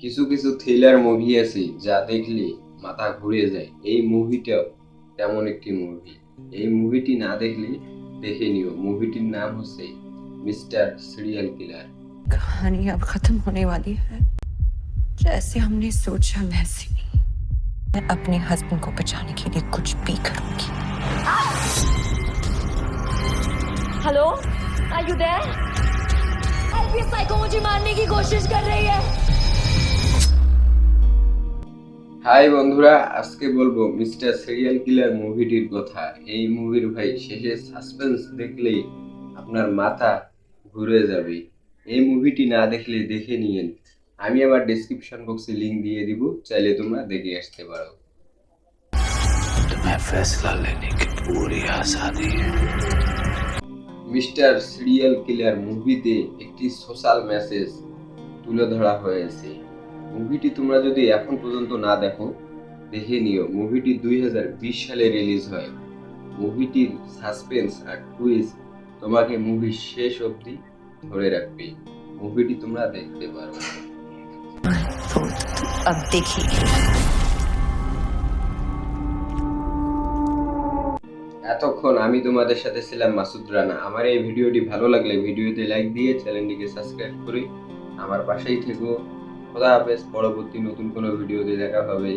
কিছু কিছু thriller movie আছে যা দেখলে মাথা ঘুরে যায়। এই মুভিটাও তেমন একটি মুভি। এই মুভিটি না দেখলে দেখে নিও। মুভিটির নাম হচ্ছে মিস্টার সিরিয়াল কিলার। कहानी अब खत्म होने वाली है। जैसे हमने सोचा वैसे नहीं। मैं अपने हस्बैंड को बचाने के लिए कुछ भी करूंगी। Hello, are you there? Help, ये साइको मुझे मारने की कोशिश कर रही है। হাই বন্ধুরা, আজকে বলবো মিস্টার সিরিয়াল কিলার মুভিটির কথা। এই মুভির ভাই শেষে সাসপেন্স দেখলেই আপনার মাথা ঘুরে যাবে। এই মুভিটি না দেখলে দেখে নিয়েন। আমি আমার ডেসক্রিপশন বক্সে লিংক দিয়ে দিব, চাইলে তোমরা দেখে আসতে পারো। तुम्हें फैसला लेने की पूरी आजादी है। মিস্টার সিরিয়াল কিলার মুভিতে একটি সোশ্যাল মেসেজ তুলে ধরা হয়েছে। মুভিটি তোমরা যদি এখন পর্যন্ত না দেখো, দেখে নিও। মুভিটি 2020 সালে রিলিজ হয়। মুভিটির সাসপেন্স আর টুইস্ট তোমাকে মুভির শেষ অবধি ধরে রাখবে। মুভিটি তোমরা দেখতে পারো। तो अब देखिए। এতক্ষণ আমি তোমাদের সাথে ছিলাম মাসুদ রানা। আমার এই ভিডিওটি ভালো লাগলে ভিডিওতে লাইক দিয়ে চ্যানেলটিকে সাবস্ক্রাইব করে আমার পাশেই থেকো। খোদা হাফেজ। পরবর্তী নতুন কোনো ভিডিওতে দেখা হবে।